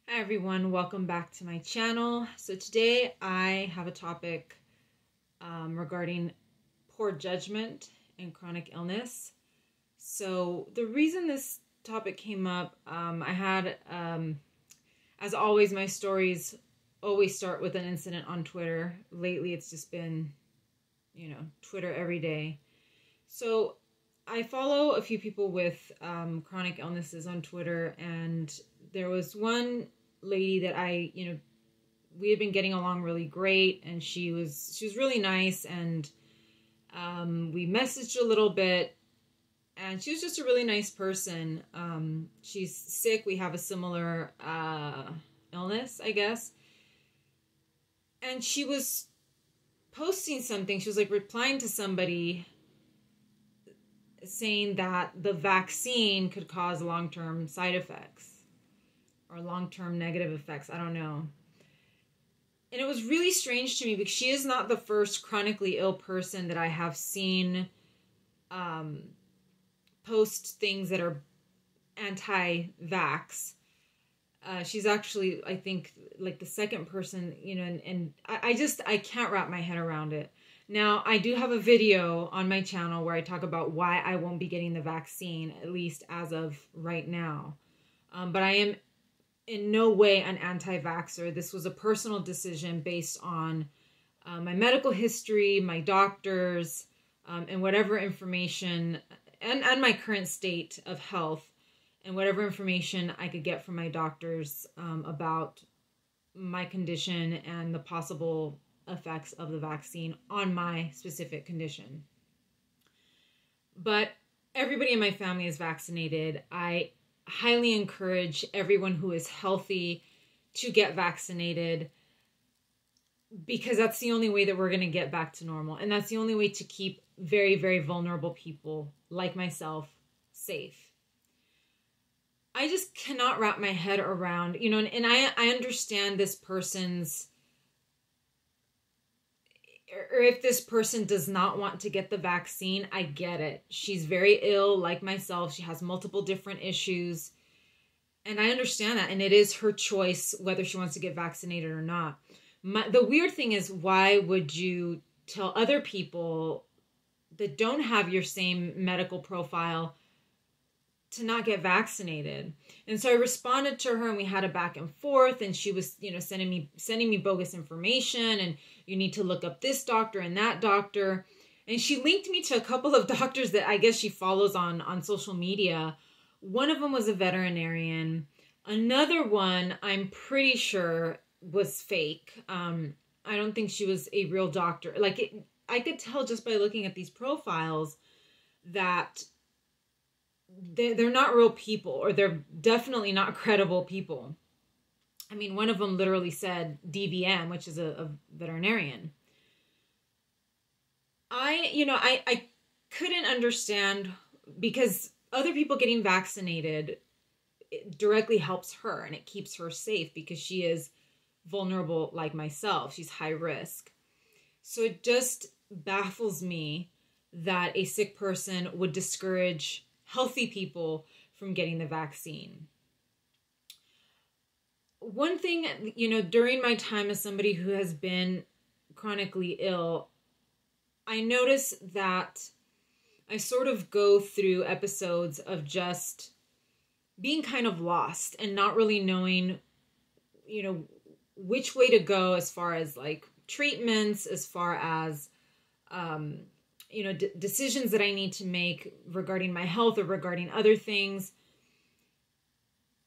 Hi everyone, welcome back to my channel. So today I have a topic regarding poor judgment and chronic illness. So the reason this topic came up, I had, as always, my stories always start with an incident on Twitter. Lately it's just been, Twitter every day. So I follow a few people with chronic illnesses on Twitter, and there was one lady that we had been getting along really great, and she was really nice, and we messaged a little bit, and she was just a really nice person. She's sick. We have a similar illness, I guess. And she was posting something. She was like replying to somebody saying that the vaccine could cause long-term side effects or long-term negative effects. I don't know. And it was really strange to me because she is not the first chronically ill person that I have seen post things that are anti-vax. She's actually, I think, like the second person, and I can't wrap my head around it. Now, I do have a video on my channel where I talk about why I won't be getting the vaccine, at least as of right now. But I am in no way an anti-vaxxer. This was a personal decision based on my medical history, my doctors, and whatever information, and my current state of health, and whatever information I could get from my doctors about my condition and the possible effects of the vaccine on my specific condition. But everybody in my family is vaccinated. I highly encourage everyone who is healthy to get vaccinated, because that's the only way that we're going to get back to normal. And that's the only way to keep very, very vulnerable people like myself safe. I just cannot wrap my head around, and I understand this person's, or if this person does not want to get the vaccine, I get it. She's very ill, like myself. She has multiple different issues. And I understand that. And it is her choice whether she wants to get vaccinated or not. The weird thing is, why would you tell other people that don't have your same medical profile to not get vaccinated? And so I responded to her, and we had a back and forth, and she was, sending me bogus information, and you need to look up this doctor and that doctor. And she linked me to a couple of doctors that I guess she follows on social media. One of them was a veterinarian. Another one, I'm pretty sure, was fake. I don't think she was a real doctor. I could tell just by looking at these profiles that they're not real people, or they're definitely not credible people. I mean, one of them literally said DVM, which is a veterinarian. I couldn't understand, because other people getting vaccinated, it directly helps her, and it keeps her safe because she is vulnerable like myself. She's high risk. So it just baffles me that a sick person would discourage healthy people from getting the vaccine. One thing, during my time as somebody who has been chronically ill, I notice that I sort of go through episodes of just being kind of lost and not really knowing, which way to go as far as like treatments, as far as, decisions that I need to make regarding my health or regarding other things.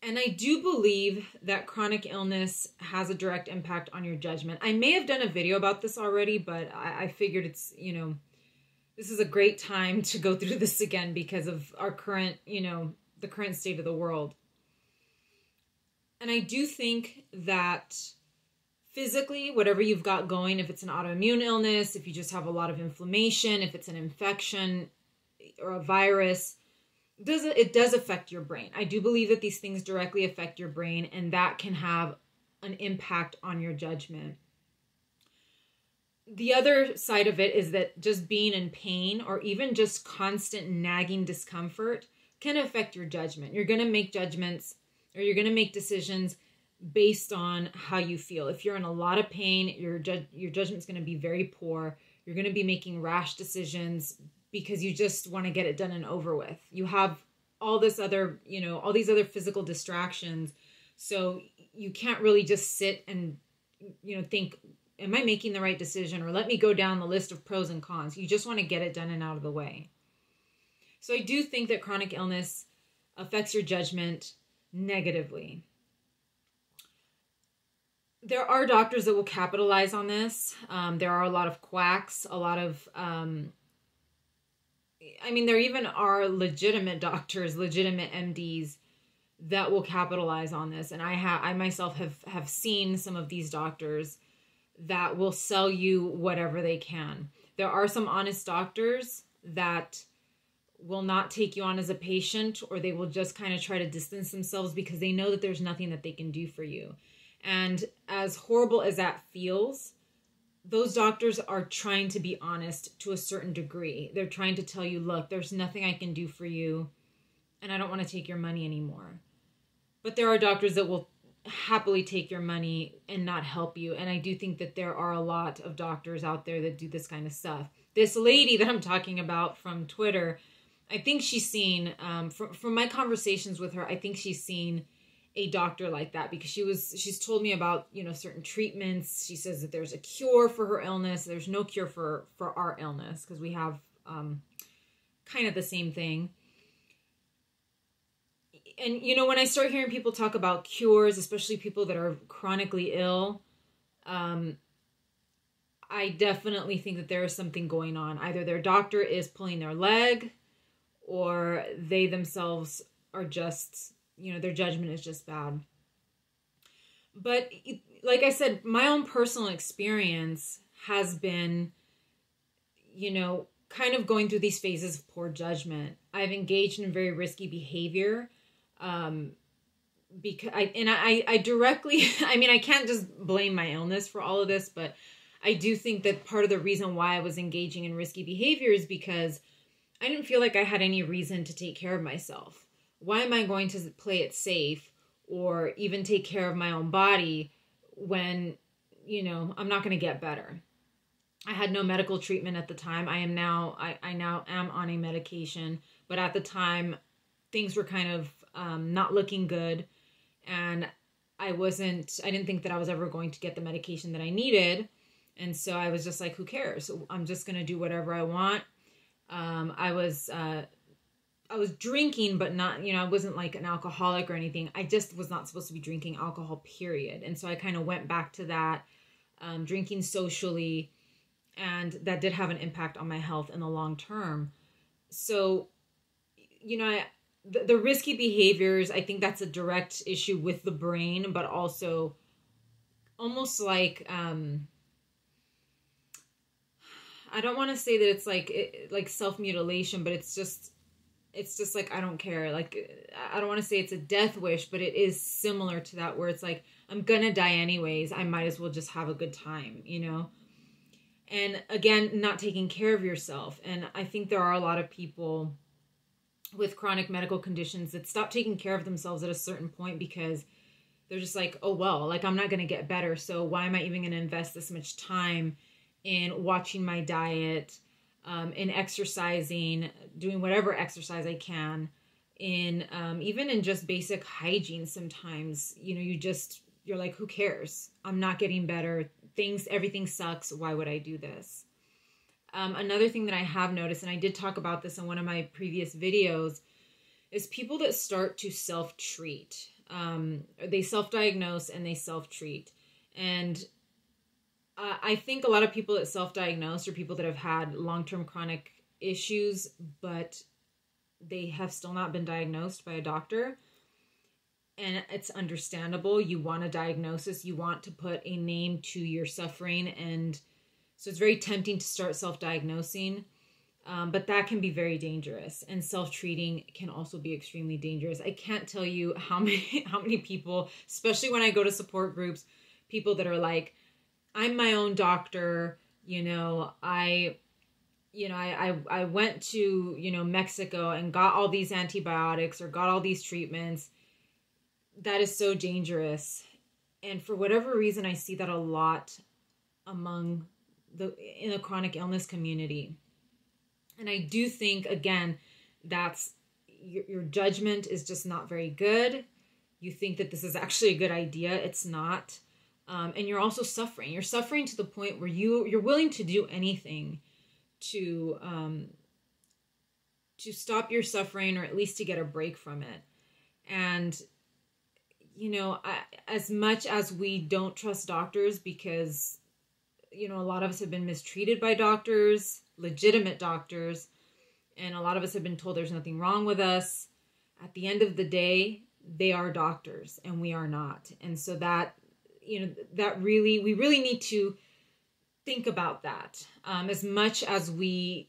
And I do believe that chronic illness has a direct impact on your judgment. I may have done a video about this already, but I figured it's, this is a great time to go through this again because of our current, the current state of the world. And I do think that physically, whatever you've got going, if it's an autoimmune illness, if you just have a lot of inflammation, if it's an infection or a virus, it does affect your brain. I do believe that these things directly affect your brain, and that can have an impact on your judgment. The other side of it is that just being in pain, or even just constant nagging discomfort, can affect your judgment. You're going to make judgments, or you're going to make decisions based on how you feel. If you're in a lot of pain, your judgment's going to be very poor. You're going to be making rash decisions because you just want to get it done and over with. You have all this other, all these other physical distractions. So you can't really just sit and, think, am I making the right decision? Or let me go down the list of pros and cons. You just want to get it done and out of the way. So I do think that chronic illness affects your judgment negatively. There are doctors that will capitalize on this. There are a lot of quacks, a lot of, there even are legitimate doctors, legitimate MDs that will capitalize on this. And I myself have seen some of these doctors that will sell you whatever they can. There are some honest doctors that will not take you on as a patient, or they will just kind of try to distance themselves because they know that there's nothing that they can do for you. And as horrible as that feels, those doctors are trying to be honest to a certain degree. They're trying to tell you, look, there's nothing I can do for you, and I don't want to take your money anymore. But there are doctors that will happily take your money and not help you. And I do think that there are a lot of doctors out there that do this kind of stuff. This lady that I'm talking about from Twitter, I think she's seen, from my conversations with her, I think she's seen a doctor like that, because she's told me about, certain treatments. She says that there's a cure for her illness. There's no cure for our illness, because we have kind of the same thing. And, when I start hearing people talk about cures, especially people that are chronically ill, I definitely think that there is something going on. Either their doctor is pulling their leg, or they themselves are just, their judgment is just bad. But like I said, my own personal experience has been, kind of going through these phases of poor judgment. I've engaged in very risky behavior. Because I directly, I can't just blame my illness for all of this, but I do think that part of the reason why I was engaging in risky behavior is because I didn't feel like I had any reason to take care of myself. Why am I going to play it safe or even take care of my own body when, I'm not going to get better? I had no medical treatment at the time. I now am on a medication, but at the time things were kind of not looking good, and I didn't think that I was ever going to get the medication that I needed. And so I was just like, who cares? I'm just going to do whatever I want. I was drinking, but not, I wasn't like an alcoholic or anything. I just was not supposed to be drinking alcohol, period. And so I kind of went back to that, drinking socially, and that did have an impact on my health in the long term. So, the risky behaviors, I think that's a direct issue with the brain, but also almost like, I don't want to say that it's like self-mutilation, but it's just like, I don't care. Like, I don't want to say it's a death wish, but it is similar to that, where it's like, I'm going to die anyways. I might as well just have a good time, And again, not taking care of yourself. And I think there are a lot of people with chronic medical conditions that stop taking care of themselves at a certain point because they're just like, oh, well, like, I'm not going to get better. So why am I even going to invest this much time in watching my diet, in exercising, doing whatever exercise I can, in even in just basic hygiene sometimes, you're like, who cares? I'm not getting better. Everything sucks. Why would I do this? Another thing that I have noticed, and I did talk about this in one of my previous videos, is people that start to self-treat. They self-diagnose and they self-treat. And I think a lot of people that self-diagnose are people that have had long-term chronic issues, but they have still not been diagnosed by a doctor. And it's understandable. You want a diagnosis. You want to put a name to your suffering. And so it's very tempting to start self-diagnosing. But that can be very dangerous. And self-treating can also be extremely dangerous. I can't tell you how many people, especially when I go to support groups, people that are like, I'm my own doctor. I went to, Mexico and got all these antibiotics or got all these treatments. That is so dangerous. And for whatever reason, I see that a lot in the chronic illness community. And I do think, again, that's your judgment is just not very good. You think that this is actually a good idea. It's not. And you're also suffering. You're suffering to the point where you're willing to do anything to stop your suffering, or at least to get a break from it. And, you know, as much as we don't trust doctors because, you know, a lot of us have been mistreated by doctors, legitimate doctors, and a lot of us have been told there's nothing wrong with us. At the end of the day, they are doctors and we are not. And so that, you know, we really need to think about that. As much as we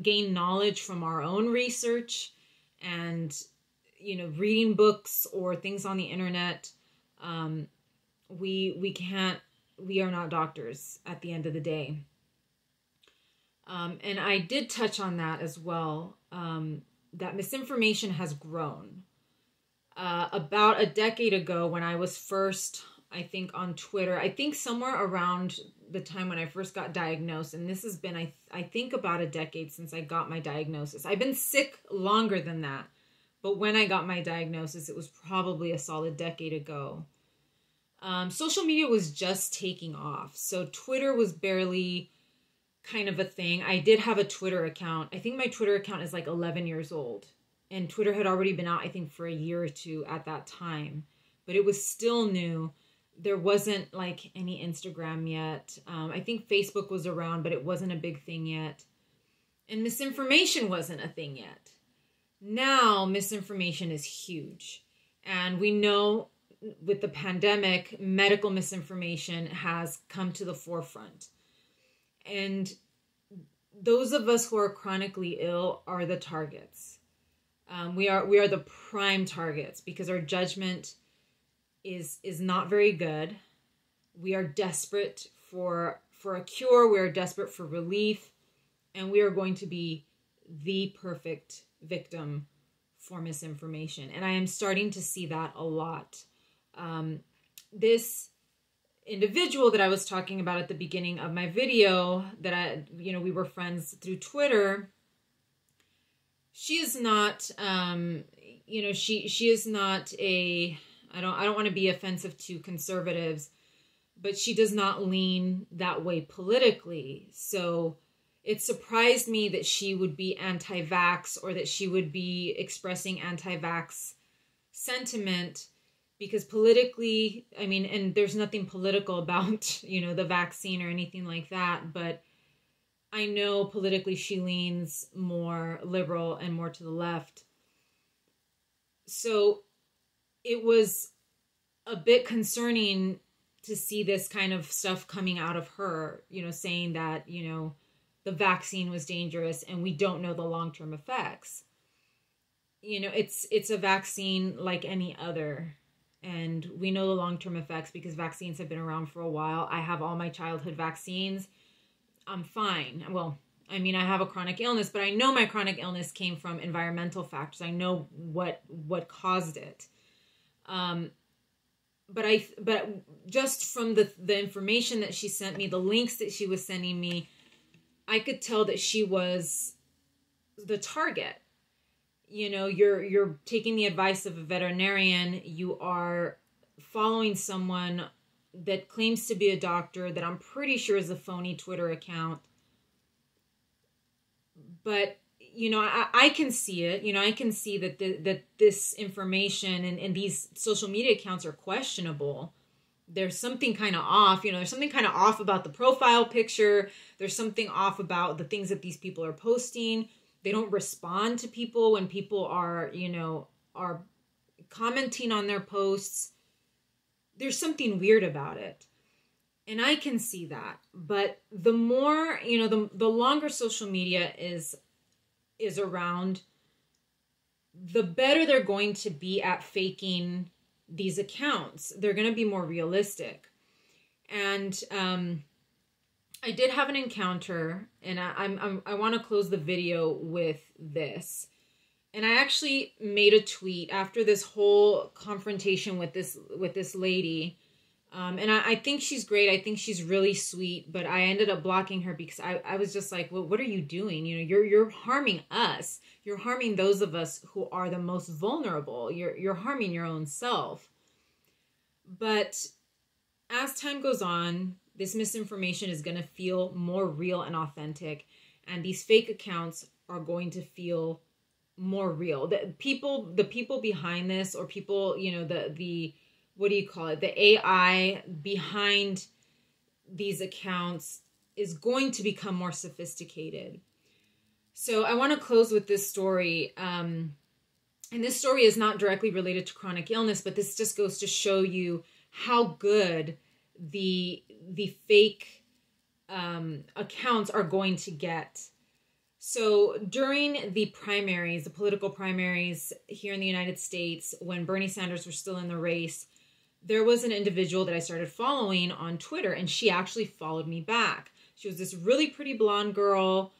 gain knowledge from our own research and, you know, reading books or things on the internet, we are not doctors at the end of the day. And I did touch on that as well, that misinformation has grown. About a decade ago, when I was first, I think, on Twitter, I think somewhere around the time when I first got diagnosed, and this has been, I think, about a decade since I got my diagnosis. I've been sick longer than that, but when I got my diagnosis, it was probably a solid decade ago. Social media was just taking off. So Twitter was barely kind of a thing. I did have a Twitter account. I think my Twitter account is like 11 years old. And Twitter had already been out, I think, for a year or two at that time. But it was still new. There wasn't like any Instagram yet. I think Facebook was around, but it wasn't a big thing yet. And misinformation wasn't a thing yet. Now, misinformation is huge. And we know with the pandemic, medical misinformation has come to the forefront. And those of us who are chronically ill are the targets. We are the prime targets because our judgment is not very good. We are desperate for a cure. We are desperate for relief. And we are going to be the perfect victim for misinformation. And I am starting to see that a lot. This individual that I was talking about at the beginning of my video, that we were friends through Twitter, she is not, she is not I don't want to be offensive to conservatives, but she does not lean that way politically. So it surprised me that she would be anti-vax, or that she would be expressing anti-vax sentiment, because politically, I mean, and there's nothing political about, the vaccine or anything like that, but I know politically she leans more liberal and more to the left. So it was a bit concerning to see this kind of stuff coming out of her, saying that, the vaccine was dangerous and we don't know the long-term effects. It's a vaccine like any other. And we know the long-term effects because vaccines have been around for a while. I have all my childhood vaccines. I'm fine. Well, I mean, I have a chronic illness, but I know my chronic illness came from environmental factors. I know what caused it. But just from the information that she sent me, the links that she was sending me, I could tell that she was the target. You're taking the advice of a veterinarian. You are following someone that claims to be a doctor that I'm pretty sure is a phony Twitter account. But, I can see it. I can see that this information and these social media accounts are questionable. There's something kind of off. There's something kind of off about the profile picture. There's something off about the things that these people are posting. They don't respond to people when people are commenting on their posts. There's something weird about it. And I can see that. But the more, the longer social media is around, the better they're going to be at faking these accounts. They're going to be more realistic. And I did have an encounter, and I want to close the video with this. And I actually made a tweet after this whole confrontation with this lady. And I think she's great. I think she's really sweet, but I ended up blocking her because I was just like, well, what are you doing? You know, you're harming us. You're harming those of us who are the most vulnerable. You're harming your own self. But as time goes on, this misinformation is going to feel more real and authentic, and these fake accounts are going to feel more real. The people behind this, or people, you know, the what do you call it? The AI behind these accounts is going to become more sophisticated. So I want to close with this story. And this story is not directly related to chronic illness, but this just goes to show you how good the fake accounts are going to get. So during the primaries, the political primaries here in the United States, when Bernie Sanders was still in the race, there was an individual that I started following on Twitter, and she actually followed me back. She was this really pretty blonde girl.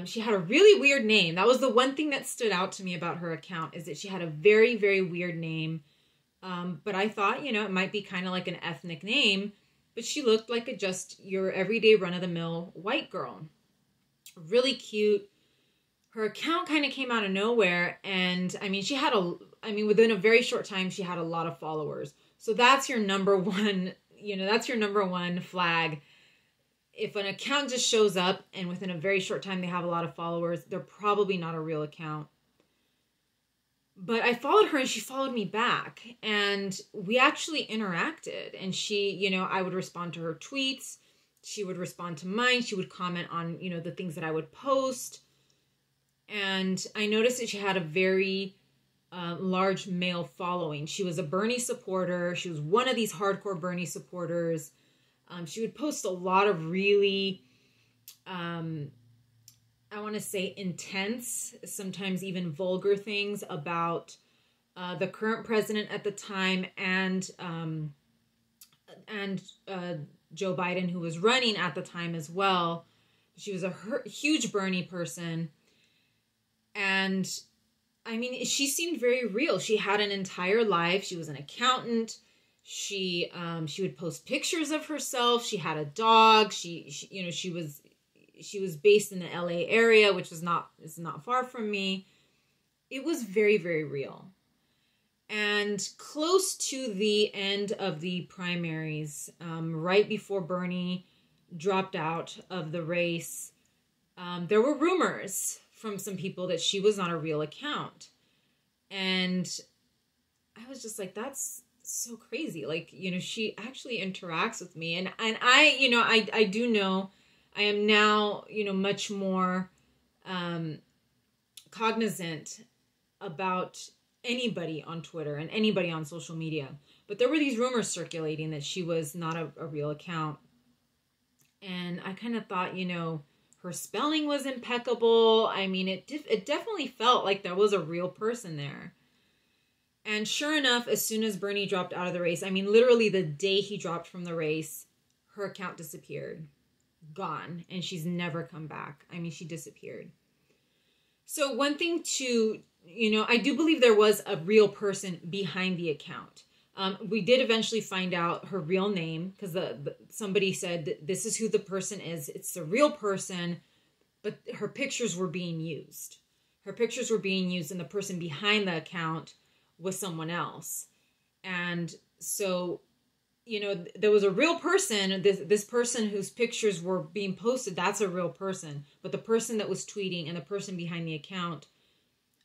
She had a really weird name. That was the one thing that stood out to me about her account, is that she had a very, very weird name. But I thought, you know, it might be kind of like an ethnic name, but she looked like just your everyday run-of-the-mill white girl. Really cute. Her account kind of came out of nowhere, and I mean, within a very short time, she had a lot of followers. So that's your number one, you know, that's your number one flag. If an account just shows up and within a very short time they have a lot of followers, they're probably not a real account. But I followed her and she followed me back, and we actually interacted, and she, you know, I would respond to her tweets. She would respond to mine. She would comment on, you know, the things that I would post. And I noticed that she had a very large male following. She was a Bernie supporter. She was one of these hardcore Bernie supporters. She would post a lot of really, I want to say, intense, sometimes even vulgar things about the current president at the time, and Joe Biden, who was running at the time as well. She was a huge Bernie person. And I mean, she seemed very real. She had an entire life. She was an accountant. She would post pictures of herself. She had a dog. She you know, she was based in the LA area, which is not far from me. It was very, very real. And close to the end of the primaries, right before Bernie dropped out of the race, there were rumors from some people that she was not a real account. And I was just like, that's so crazy. Like, you know, she actually interacts with me. And I, you know, I do know, I am now, you know, much more cognizant about anybody on Twitter and anybody on social media. But there were these rumors circulating that she was not a real account. And I kind of thought, you know, her spelling was impeccable. I mean, it definitely felt like there was a real person there. And sure enough, as soon as Bernie dropped out of the race, I mean, literally the day he dropped from the race, her account disappeared. Gone. And she's never come back. I mean, she disappeared. So one thing to, you know, I do believe there was a real person behind the account. We did eventually find out her real name, because somebody said this is who the person is. It's the real person, but her pictures were being used. Her pictures were being used, and the person behind the account was someone else. And so, you know, there was a real person, this person whose pictures were being posted, that's a real person. But the person that was tweeting and the person behind the account,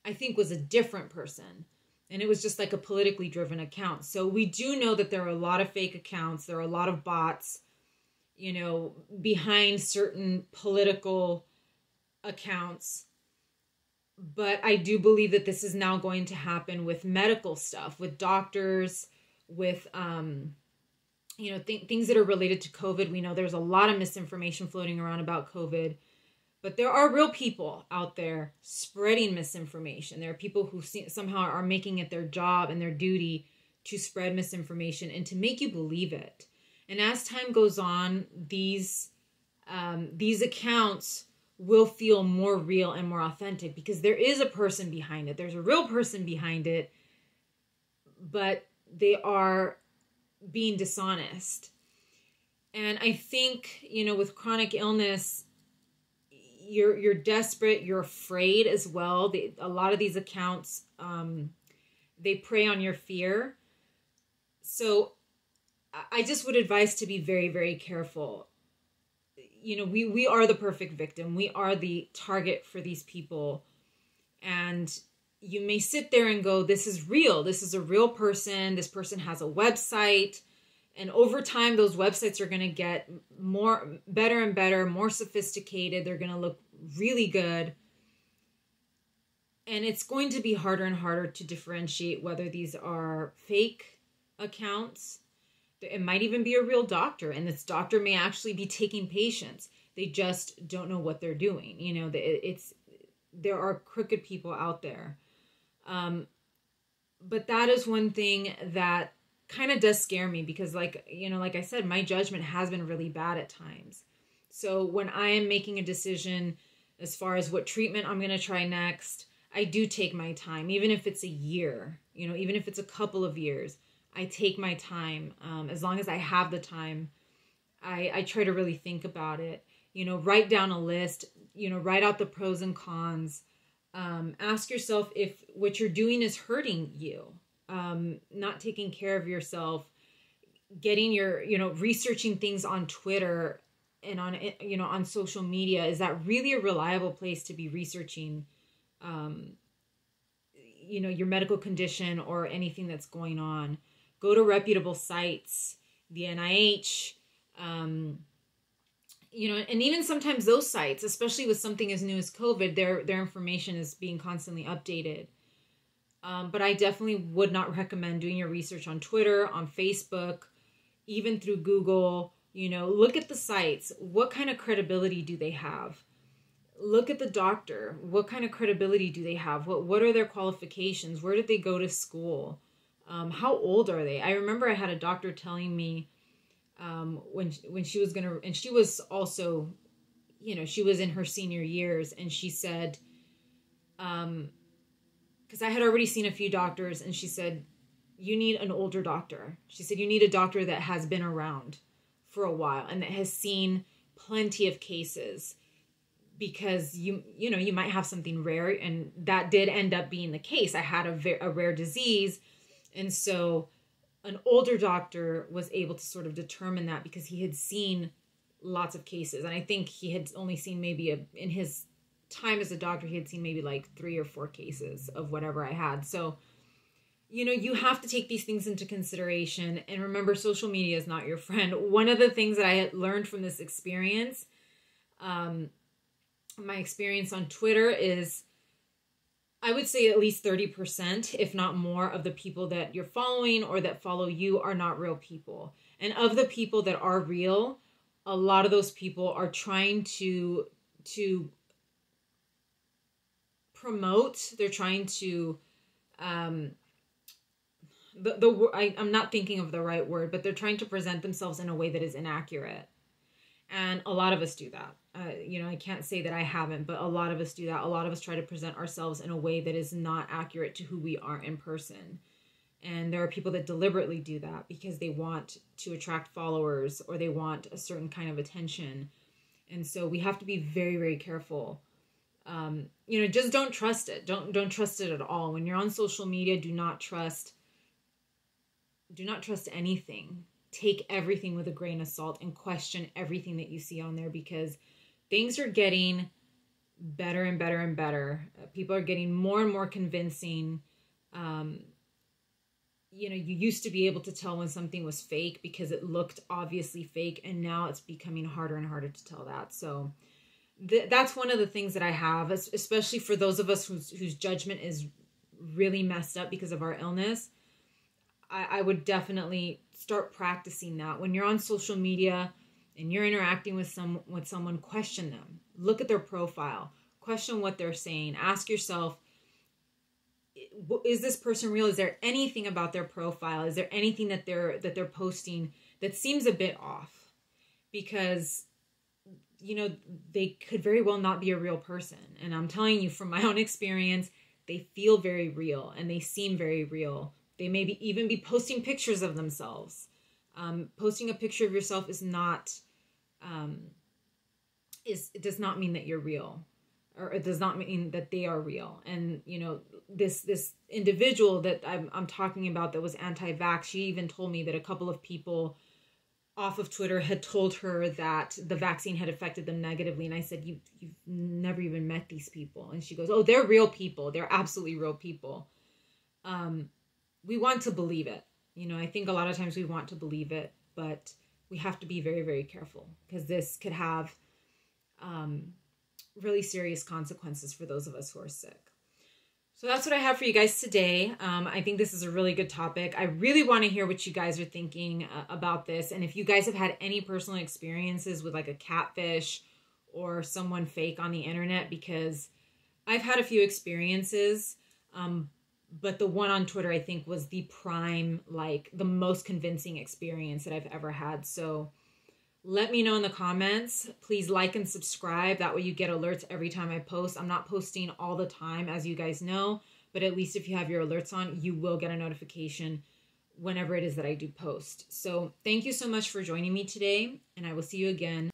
I think, was a different person. And it was just like a politically driven account. So we do know that there are a lot of fake accounts. There are a lot of bots, you know, behind certain political accounts. But I do believe that this is now going to happen with medical stuff, with doctors, with, you know, things that are related to COVID. We know there's a lot of misinformation floating around about COVID. But there are real people out there spreading misinformation. There are people who somehow are making it their job and their duty to spread misinformation and to make you believe it. And as time goes on, these accounts will feel more real and more authentic because there is a person behind it. There's a real person behind it, but they are being dishonest. And I think, you know, with chronic illness, you're desperate, you're afraid as well. A lot of these accounts, they prey on your fear. So I just would advise to be very, very careful. You know, we are the perfect victim. We are the target for these people. And you may sit there and go, this is real. This is a real person. This person has a website. And over time, those websites are going to get better and better, more sophisticated. They're going to look really good. And it's going to be harder and harder to differentiate whether these are fake accounts. It might even be a real doctor, and this doctor may actually be taking patients. They just don't know what they're doing. You know, there are crooked people out there. But that is one thing that kind of does scare me, because like I said, my judgment has been really bad at times. So when I am making a decision as far as what treatment I'm going to try next, I do take my time, even if it's a year, you know, even if it's a couple of years, I take my time. As long as I have the time, I try to really think about it, you know, write down a list, you know, write out the pros and cons. Ask yourself if what you're doing is hurting you. Not taking care of yourself, getting researching things on Twitter and on social media. Is that really a reliable place to be researching, your medical condition or anything that's going on? Go to reputable sites, the NIH, and even sometimes those sites, especially with something as new as COVID, their information is being constantly updated. But I definitely would not recommend doing your research on Twitter, on Facebook, even through Google. You know, look at the sites. What kind of credibility do they have? Look at the doctor. What kind of credibility do they have? What are their qualifications? Where did they go to school? How old are they? I remember I had a doctor telling me when she was and she was also, she was in her senior years, and she said, because I had already seen a few doctors, and she said, you need an older doctor. She said, you need a doctor that has been around for a while and that has seen plenty of cases, because you might have something rare. And that did end up being the case. I had a rare disease. And so an older doctor was able to sort of determine that, because he had seen lots of cases. And I think he had only seen maybe in his time as a doctor, he had seen maybe like 3 or 4 cases of whatever I had. So, you have to take these things into consideration. And remember, social media is not your friend. One of the things that I had learned from this experience, my experience on Twitter, is I would say at least 30%, if not more, of the people that you're following or that follow you are not real people. And of the people that are real, a lot of those people are trying to promote. They're trying to, I'm not thinking of the right word, but they're trying to present themselves in a way that is inaccurate. And a lot of us do that. I can't say that I haven't, but a lot of us do that. A lot of us try to present ourselves in a way that is not accurate to who we are in person. And there are people that deliberately do that because they want to attract followers or they want a certain kind of attention. And so we have to be very, very careful. Just don't trust it. Don't trust it at all. When you're on social media, do not trust anything. Take everything with a grain of salt and question everything that you see on there, because things are getting better and better and better. People are getting more and more convincing. You used to be able to tell when something was fake because it looked obviously fake, and now it's becoming harder and harder to tell that. So that's one of the things that I have, especially for those of us whose judgment is really messed up because of our illness. I would definitely start practicing that. When you're on social media and you're interacting with someone, question them. Look at their profile. Question what they're saying. Ask yourself, is this person real? Is there anything about their profile? Is there anything that they're posting that seems a bit off? Because they could very well not be a real person. And I'm telling you from my own experience, they feel very real and they seem very real. They may even be posting pictures of themselves. Posting a picture of yourself is not, it does not mean that you're real, or it does not mean that they are real. And, you know, this individual that I'm talking about that was anti-vax, she even told me that a couple of people off of Twitter had told her that the vaccine had affected them negatively. And I said, you've never even met these people. And she goes, oh, they're real people. They're absolutely real people. We want to believe it. You know, I think a lot of times we want to believe it, but we have to be very, very careful, because this could have really serious consequences for those of us who are sick. So that's what I have for you guys today. I think this is a really good topic. I really want to hear what you guys are thinking about this. And if you guys have had any personal experiences with like a catfish or someone fake on the internet, because I've had a few experiences, but the one on Twitter, I think, was the prime, like the most convincing experience that I've ever had. So let me know in the comments. Please like and subscribe. That way you get alerts every time I post. I'm not posting all the time, as you guys know, but at least if you have your alerts on, you will get a notification whenever it is that I do post. So thank you so much for joining me today, and I will see you again